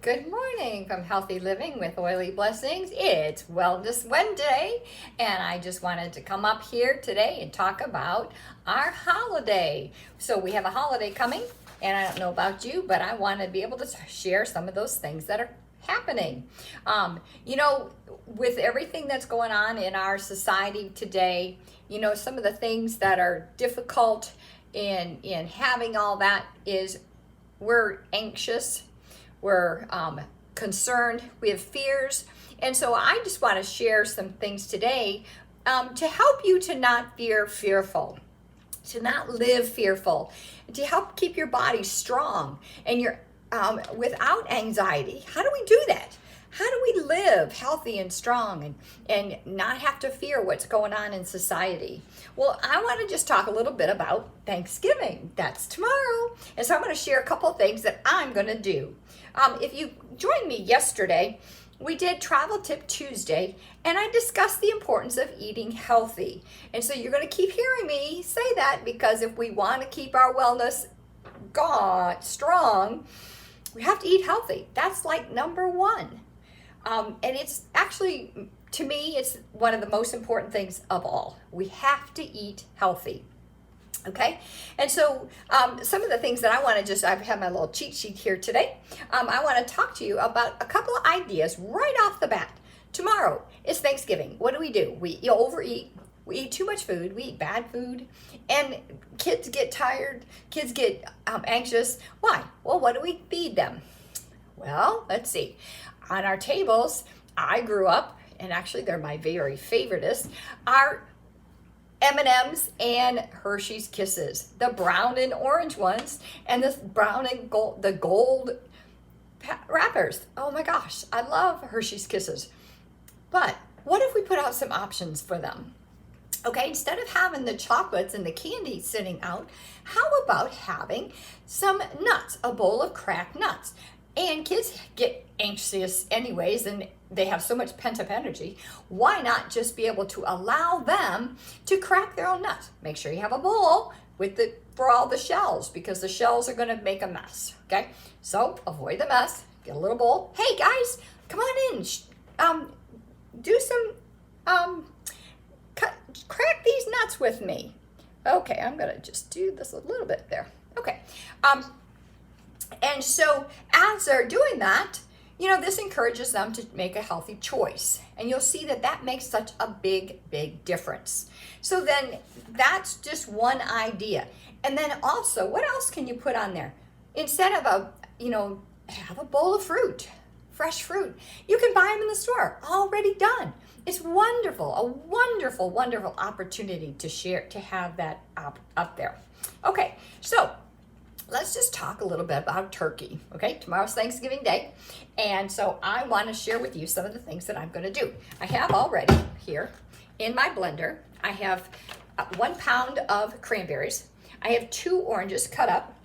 Good morning from Healthy Living with Oily Blessings. It's Wellness Wednesday, and I just wanted to come up here today and talk about our holiday. So we have a holiday coming, and I don't know about you, but I want to be able to share some of those things that are happening. With everything that's going on in our society today, some of the things that are difficult in having all that is we're anxious. We're concerned, we have fears. And so I just want to share some things today to help you to not fearful, to not live fearful, to help keep your body strong and your without anxiety. How do we do that? How do we live healthy and strong and not have to fear what's going on in society? Well, I want to just talk a little bit about Thanksgiving. That's tomorrow. And so I'm going to share a couple of things that I'm going to do. If you joined me yesterday, we did Travel Tip Tuesday, and I discussed the importance of eating healthy. And so you're going to keep hearing me say that because if we want to keep our wellness strong, we have to eat healthy. That's like number one. And it's actually, to me, it's one of the most important things of all. We have to eat healthy. Okay, and so some of the things that I want to I have my little cheat sheet here today. I want to talk to you about a couple of ideas right off the bat. Tomorrow is Thanksgiving. What do? We overeat. We eat too much food. We eat bad food. And kids get tired. Kids get anxious. Why? Well, what do we feed them? Well, let's see. On our tables, I grew up, and actually they're my very favoriteest, are M&Ms and Hershey's Kisses, the brown and orange ones, and the brown and gold, the gold wrappers. Oh my gosh, I love Hershey's Kisses. But what if we put out some options for them? Okay, instead of having the chocolates and the candy sitting out, how about having some nuts, a bowl of cracked nuts? And kids get anxious anyways, and they have so much pent-up energy. Why not just be able to allow them to crack their own nuts? Make sure you have a bowl for all the shells, because the shells are going to make a mess. Okay, so avoid the mess. Get a little bowl. Hey guys, come on in. Do some crack these nuts with me. Okay, I'm going to just do this a little bit there. Okay. And so as they're doing that, this encourages them to make a healthy choice. And you'll see that makes such a big, big difference. So then that's just one idea. And then also, what else can you put on there? Instead of have a bowl of fruit, fresh fruit. You can buy them in the store, already done. It's wonderful, a wonderful, wonderful opportunity to share, to have that up there. Okay, so let's just talk a little bit about turkey. Okay, tomorrow's Thanksgiving Day, and so I want to share with you some of the things that I'm going to do. I have already here in my blender, I have 1 pound of cranberries. I have 2 oranges cut up,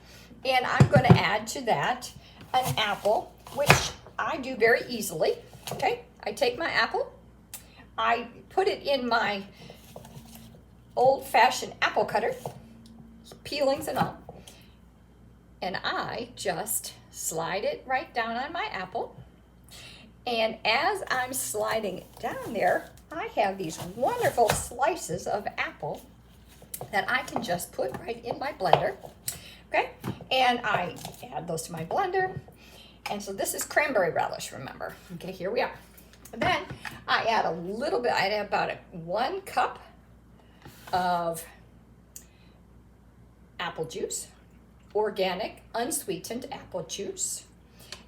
and I'm going to add to that an apple, which I do very easily. Okay, I take my apple, I put it in my old-fashioned apple cutter, peelings and all, and I just slide it right down on my apple. And as I'm sliding it down there, I have these wonderful slices of apple that I can just put right in my blender. Okay, and I add those to my blender. And so this is cranberry relish, remember. Okay, here we are. And then I add a little bit, I add about 1 cup of apple juice. Organic, unsweetened apple juice.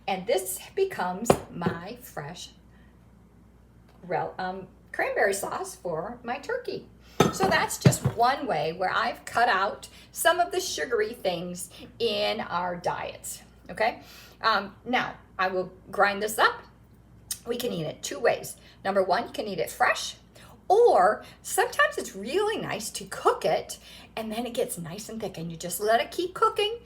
And this becomes my fresh cranberry sauce for my turkey. So that's just one way where I've cut out some of the sugary things in our diets. Okay, now I will grind this up. We can eat it 2 ways. Number 1, you can eat it fresh, or sometimes it's really nice to cook it and then it gets nice and thick and you just let it keep cooking.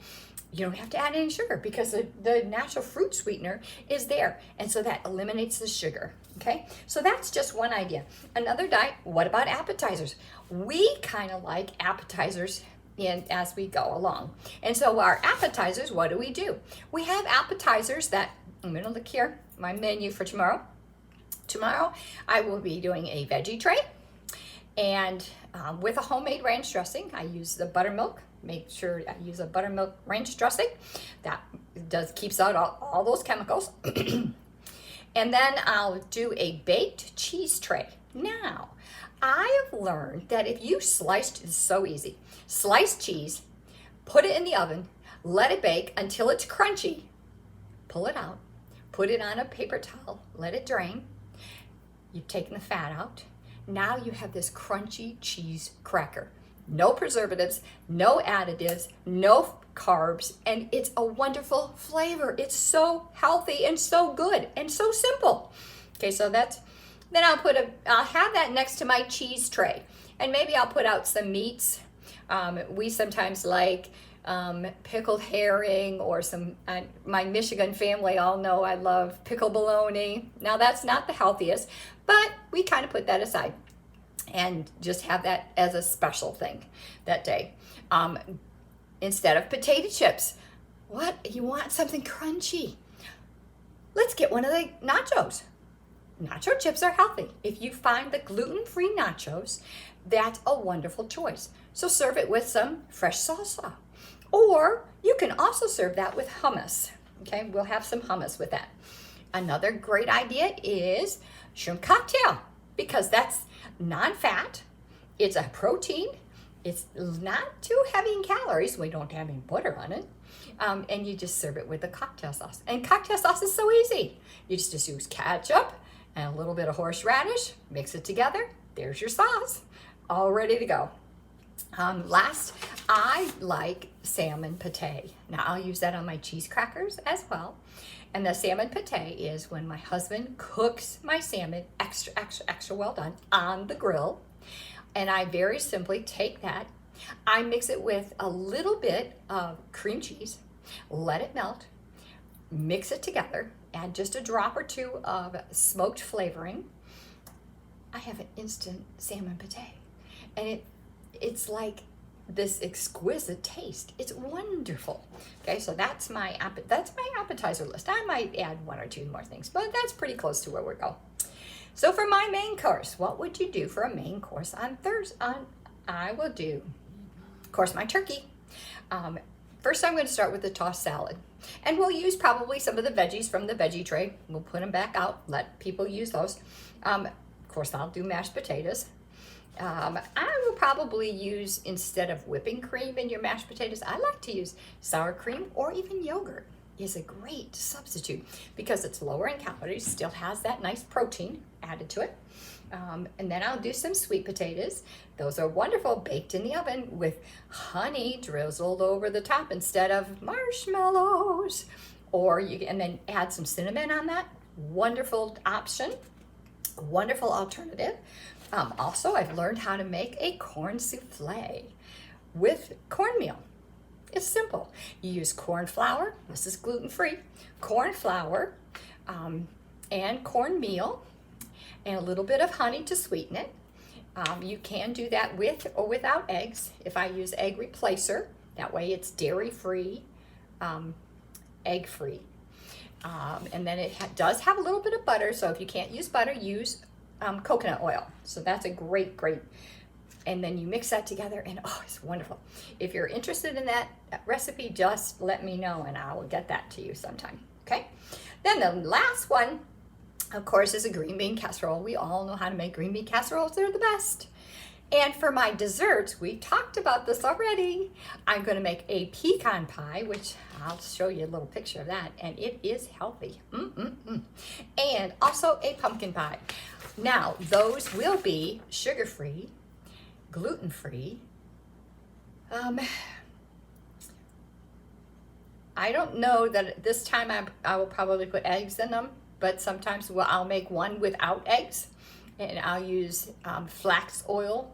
You don't have to add any sugar because the natural fruit sweetener is there. And so that eliminates the sugar. Okay, so that's just one idea. Another diet, what about appetizers? We kind of like appetizers as we go along. And so our appetizers, what do? We have appetizers that I'm gonna look here, my menu for tomorrow. Tomorrow, I will be doing a veggie tray, and with a homemade ranch dressing. I use the buttermilk. Make sure I use a buttermilk ranch dressing. That keeps out all those chemicals. And then I'll do a baked cheese tray. Now, I have learned that if you it's so easy. Slice cheese, put it in the oven, let it bake until it's crunchy. Pull it out, put it on a paper towel, let it drain. You've taken the fat out. Now you have this crunchy cheese cracker. No preservatives, no additives, no carbs, and it's a wonderful flavor. It's so healthy and so good and so simple. Okay, so then I'll have that next to my cheese tray, and maybe I'll put out some meats. We sometimes like pickled herring or my Michigan family all know I love pickled bologna. Now that's not the healthiest, but we kind of put that aside and just have that as a special thing that day. Instead of potato chips, you want something crunchy? Let's get one of the nachos. Nacho chips are healthy. If you find the gluten-free nachos, that's a wonderful choice. So serve it with some fresh salsa. Or you can also serve that with hummus. Okay, we'll have some hummus with that. Another great idea is shrimp cocktail, because that's non-fat, it's a protein, it's not too heavy in calories, we don't have any butter on it, and you just serve it with a cocktail sauce. And cocktail sauce is so easy. You just use ketchup and a little bit of horseradish, mix it together, there's your sauce, all ready to go. Last, I like salmon pate. Now I'll use that on my cheese crackers as well. And the salmon pate is when my husband cooks my salmon extra well done on the grill. And I very simply take that, I mix it with a little bit of cream cheese, let it melt, mix it together, add just a drop or two of smoked flavoring. I have an instant salmon pate. And it's like this exquisite taste. It's wonderful. Okay, so that's my appetizer list. I might add one or two more things, but that's pretty close to where we're going. So for my main course, what would you do for a main course on Thursday? I will do, of course, my turkey. First, I'm going to start with the tossed salad, and we'll use probably some of the veggies from the veggie tray. We'll put them back out, let people use those. Of course, I'll do mashed potatoes. I will probably use, instead of whipping cream in your mashed potatoes, I like to use sour cream, or even yogurt is a great substitute because it's lower in calories, still has that nice protein added to it. And then I'll do some sweet potatoes. Those are wonderful, baked in the oven with honey drizzled over the top instead of marshmallows. And then add some cinnamon on that. Wonderful option, wonderful alternative. Also, I've learned how to make a corn souffle with cornmeal. It's simple. You use corn flour, this is gluten-free, corn flour and cornmeal, and a little bit of honey to sweeten it. You can do that with or without eggs. If I use egg replacer, that way it's dairy-free, egg-free. And then it does have a little bit of butter, so if you can't use butter, use coconut oil. So that's a great, and then you mix that together and it's wonderful. If you're interested in that recipe, just let me know and I will get that to you sometime, okay? Then the last one, of course, is a green bean casserole. We all know how to make green bean casseroles. They're the best. And for my desserts, we talked about this already. I'm going to make a pecan pie, which I'll show you a little picture of that, and it is healthy. And also a pumpkin pie. Now, those will be sugar-free, gluten-free. I don't know that this time I will probably put eggs in them, but sometimes I'll make one without eggs, and I'll use flax oil.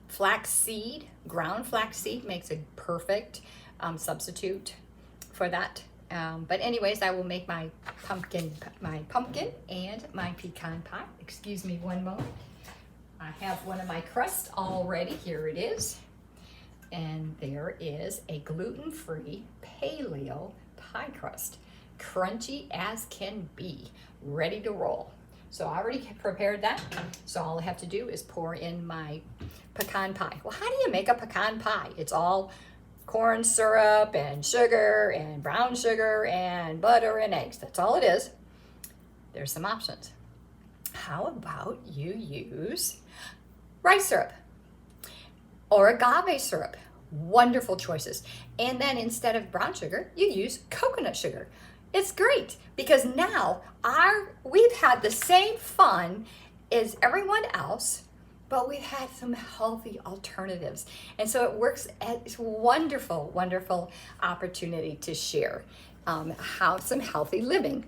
Flaxseed, ground flaxseed makes a perfect substitute for that. But anyways, I will make my pumpkin and my pecan pie. Excuse me one moment. I have one of my crusts already. Here it is. And there is a gluten-free paleo pie crust. crunchy as can be, ready to roll. So I already prepared that. So all I have to do is pour in my pecan pie. Well, how do you make a pecan pie? It's all corn syrup and sugar and brown sugar and butter and eggs. That's all it is. There's some options. How about you use rice syrup or agave syrup? Wonderful choices. And then instead of brown sugar, you use coconut sugar. It's great because now we've had the same fun as everyone else, but we've had some healthy alternatives. And so it works as wonderful, wonderful opportunity to share some healthy living.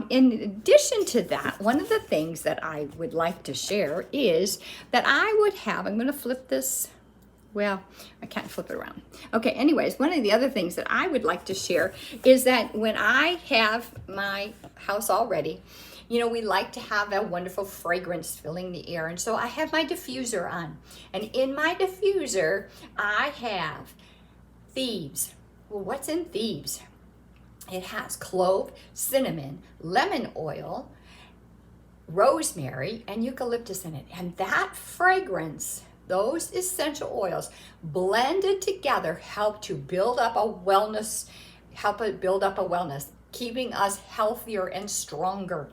In addition to that, one of the things that I would like to share is that I'm going to flip this. Well, I can't flip it around. Okay, anyways, one of the other things that I would like to share is that when I have my house all ready, we like to have a wonderful fragrance filling the air. And so I have my diffuser on. And in my diffuser, I have thieves. Well, what's in thieves? It has clove, cinnamon, lemon oil, rosemary, and eucalyptus in it. And that fragrance, those essential oils blended together help build up a wellness, keeping us healthier and stronger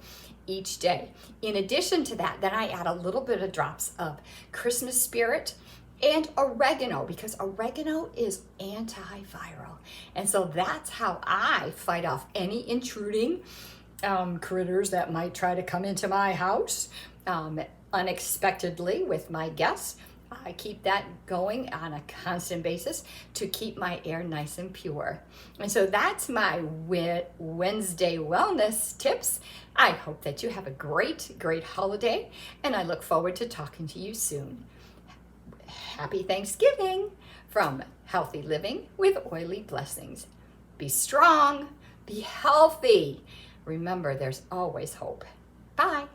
each day. In addition to that, then I add a little bit of drops of Christmas spirit and oregano, because oregano is antiviral. And so that's how I fight off any intruding critters that might try to come into my house unexpectedly with my guests. I keep that going on a constant basis to keep my air nice and pure. And so that's my Wednesday wellness tips. I hope that you have a great, great holiday, and I look forward to talking to you soon. Happy Thanksgiving from Healthy Living with Oily Blessings. Be strong, be healthy. Remember, there's always hope. Bye.